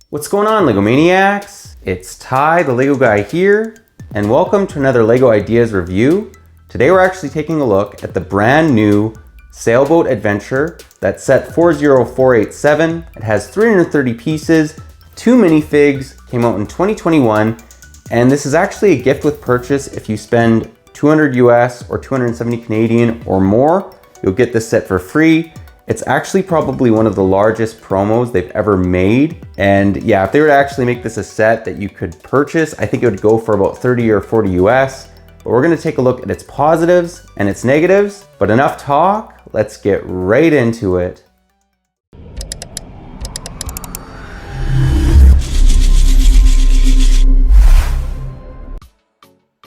What's going on, LEGO Maniacs? It's Ty, the LEGO guy here, and welcome to another LEGO Ideas review. Today we're actually taking a look at the brand new Sailboat Adventure. That's set 40487. It has 330 pieces, 2 minifigs, came out in 2021, and this is actually a gift with purchase. If you spend 200 US or 270 Canadian or more, you'll get this set for free. It's actually probably one of the largest promos they've ever made. And yeah, if they were to actually make this a set that you could purchase, I think it would go for about 30 or 40 US. But we're gonna take a look at its positives and its negatives. But enough talk, let's get right into it.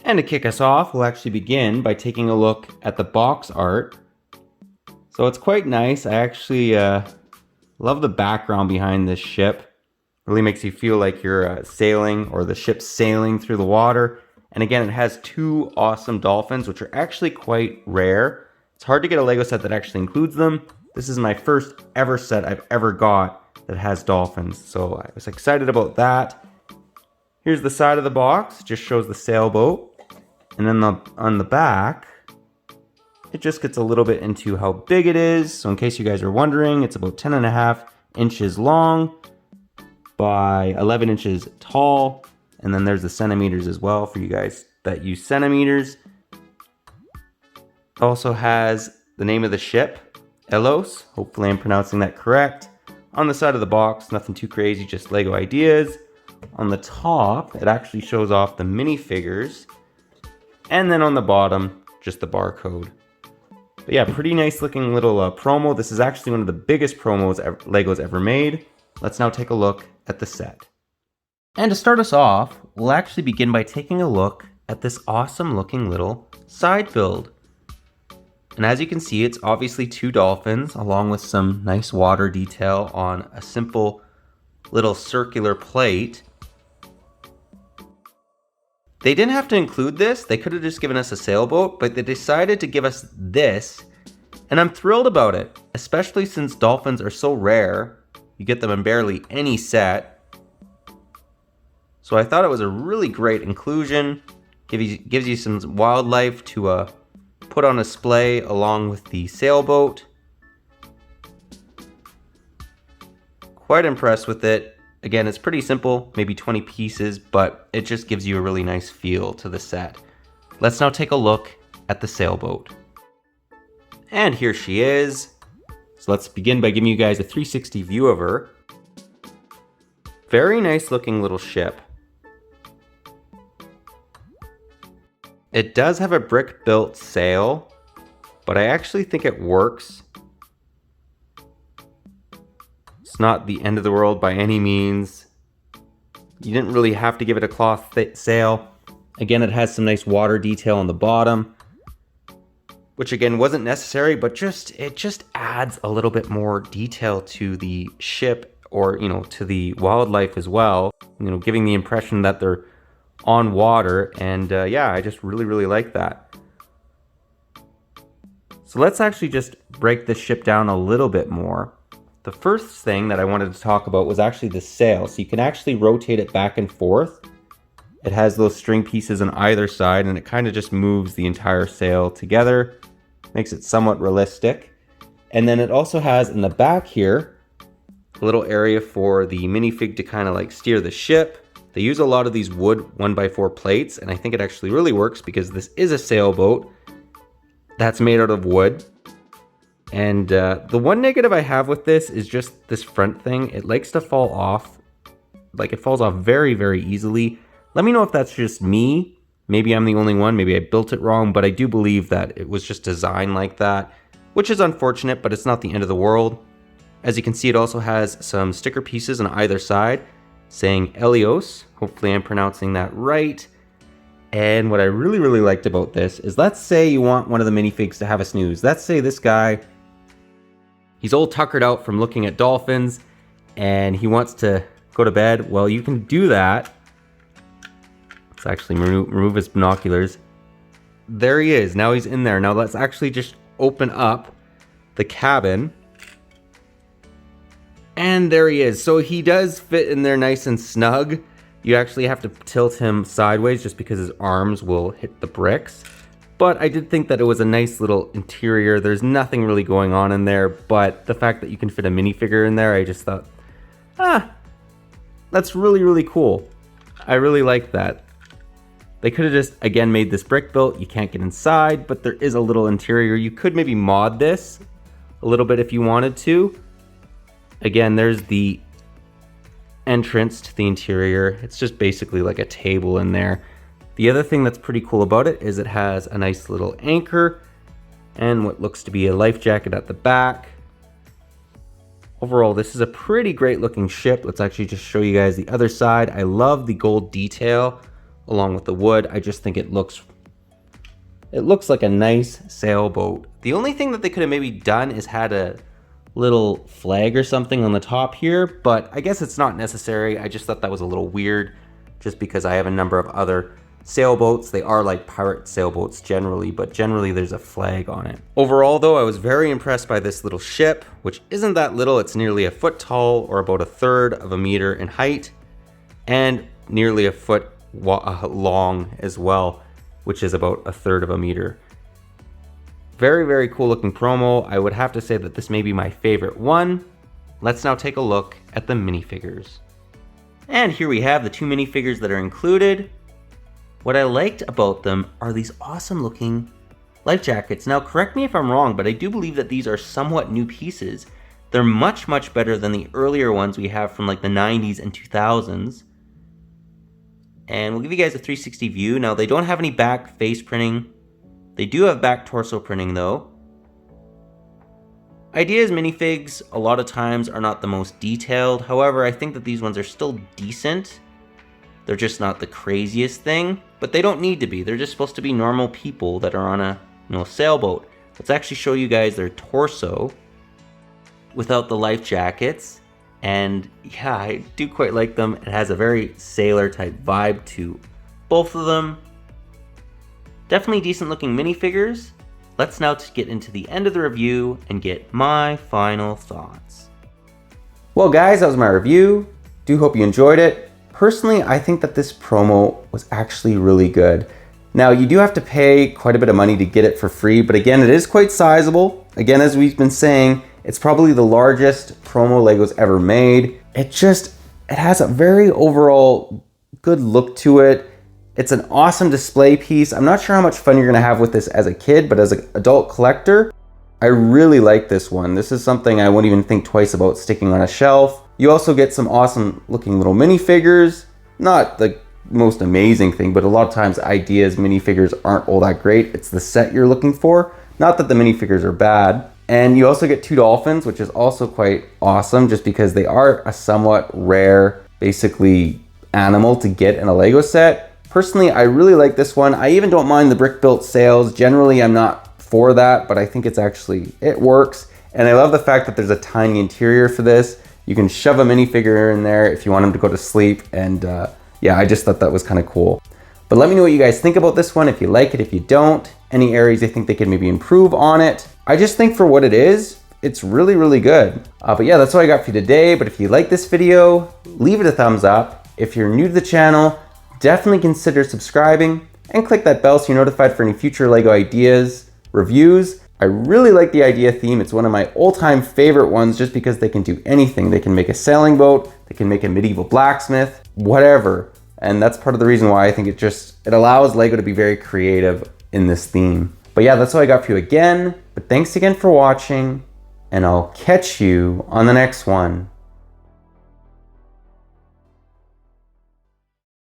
And to kick us off, we'll actually begin by taking a look at the box art. So it's quite nice. I actually love the background behind this ship. Really makes you feel like you're sailing, or the ship's sailing through the water. And again, it has 2 awesome dolphins, which are actually quite rare. It's hard to get a LEGO set that actually includes them. This is my first ever set I've ever got that has dolphins. So I was excited about that. Here's the side of the box. It just shows the sailboat. And then on the back, it just gets a little bit into how big it is. So in case you guys are wondering, it's about 10.5 inches long by 11 inches tall. And then there's the centimeters as well for you guys that use centimeters. It also has the name of the ship, Elos. Hopefully I'm pronouncing that correct. On the side of the box, nothing too crazy, just LEGO ideas. On the top, it actually shows off the minifigures. And then on the bottom, just the barcode. But yeah, pretty nice looking little promo. This is actually one of the biggest promos LEGO's ever made. Let's now take a look at the set. And to start us off, we'll actually begin by taking a look at this awesome looking little side build. And as you can see, it's obviously 2 dolphins along with some nice water detail on a simple little circular plate. They didn't have to include this. They could have just given us a sailboat, but they decided to give us this, and I'm thrilled about it, especially since dolphins are so rare. You get them in barely any set. So I thought it was a really great inclusion. Gives you some wildlife to put on display along with the sailboat. Quite impressed with it. Again, it's pretty simple, maybe 20 pieces, but it just gives you a really nice feel to the set. Let's now take a look at the sailboat. And here she is. So let's begin by giving you guys a 360 view of her. Very nice looking little ship. It does have a brick built sail, but I actually think it works. It's not the end of the world by any means. You didn't really have to give it a cloth sail. Again, it has some nice water detail on the bottom, which again wasn't necessary, but it just adds a little bit more detail to the ship, or to the wildlife as well. Giving the impression that they're on water, and yeah, I just really like that. So let's actually just break this ship down a little bit more. The first thing that I wanted to talk about was actually the sail. So you can actually rotate it back and forth. It has those string pieces on either side, and it kind of just moves the entire sail together. Makes it somewhat realistic. And then it also has in the back here a little area for the minifig to kind of like steer the ship. They use a lot of these wood 1x4 plates, and I think it actually really works because this is a sailboat that's made out of wood. And the one negative I have with this is just this front thing. It likes to fall off. Like, it falls off very easily. Let me know if that's just me. Maybe I'm the only one. Maybe I built it wrong, but I do believe that it was just designed like that, which is unfortunate, but it's not the end of the world. As you can see, it also has some sticker pieces on either side saying Elios. Hopefully I'm pronouncing that right. And what I really liked about this is, let's say you want one of the minifigs to have a snooze. Let's say this guy, he's all tuckered out from looking at dolphins and he wants to go to bed. Well, you can do that. Let's actually remove his binoculars. There he is. Now he's in there. Now let's actually just open up the cabin. And there he is. So he does fit in there nice and snug. You actually have to tilt him sideways just because his arms will hit the bricks. But I did think that it was a nice little interior. There's nothing really going on in there, but the fact that you can fit a minifigure in there, I just thought, that's really, really cool. I really like that. They could have just, again, made this brick built. You can't get inside, but there is a little interior. You could maybe mod this a little bit if you wanted to. Again, there's the entrance to the interior. It's just basically like a table in there. The other thing that's pretty cool about it is it has a nice little anchor and what looks to be a life jacket at the back. Overall, this is a pretty great looking ship. Let's actually just show you guys the other side. I love the gold detail along with the wood. I just think it looks like a nice sailboat. The only thing that they could have maybe done is had a little flag or something on the top here, but I guess it's not necessary. I just thought that was a little weird just because I have a number of other sailboats. They are like pirate sailboats generally, but generally there's a flag on it. Overall though, I was very impressed by this little ship, which isn't that little. It's nearly a foot tall, or about 1/3 of a meter in height, and nearly a foot long as well, which is about 1/3 of a meter. Very, very cool looking promo. I would have to say that this may be my favorite one. Let's now take a look at the minifigures. And here we have the 2 minifigures that are included. What I liked about them are these awesome looking life jackets. Now correct me if I'm wrong, but I do believe that these are somewhat new pieces. They're much, much better than the earlier ones we have from like the 90s and 2000s. And we'll give you guys a 360 view. Now they don't have any back face printing. They do have back torso printing though. Idea's minifigs a lot of times are not the most detailed. However, I think that these ones are still decent. They're just not the craziest thing, but they don't need to be. They're just supposed to be normal people that are on a sailboat. Let's actually show you guys their torso without the life jackets. And yeah, I do quite like them. It has a very sailor type vibe to both of them. Definitely decent looking minifigures. Let's now get into the end of the review and get my final thoughts. Well guys, that was my review. Do hope you enjoyed it. Personally, I think that this promo was actually really good. Now you do have to pay quite a bit of money to get it for free, but again, it is quite sizable. Again, as we've been saying, it's probably the largest promo Legos ever made. It has a very overall good look to it. It's an awesome display piece. I'm not sure how much fun you're gonna have with this as a kid, but as an adult collector, I really like this one. This is something I wouldn't even think twice about sticking on a shelf. You also get some awesome looking little minifigures. Not the most amazing thing, but a lot of times Idea's minifigures aren't all that great. It's the set you're looking for. Not that the minifigures are bad. And you also get 2 dolphins, which is also quite awesome just because they are a somewhat rare, basically, animal to get in a Lego set. Personally, I really like this one. I even don't mind the brick built sails. Generally, I'm not for that, but I think it works. And I love the fact that there's a tiny interior for this. You can shove a minifigure in there if you want him to go to sleep. And yeah, I just thought that was kind of cool. But let me know what you guys think about this one, if you like it, if you don't. Any areas you think they could maybe improve on it. I just think for what it is, it's really, really good. But yeah, that's all I got for you today. But if you like this video, leave it a thumbs up. If you're new to the channel, definitely consider subscribing and click that bell so you're notified for any future Lego ideas, reviews. I really like the Idea theme. It's one of my all-time favorite ones just because they can do anything. They can make a sailing boat, they can make a medieval blacksmith, whatever. And that's part of the reason why I think it allows Lego to be very creative in this theme. But yeah, that's all I got for you again. But thanks again for watching, and I'll catch you on the next one.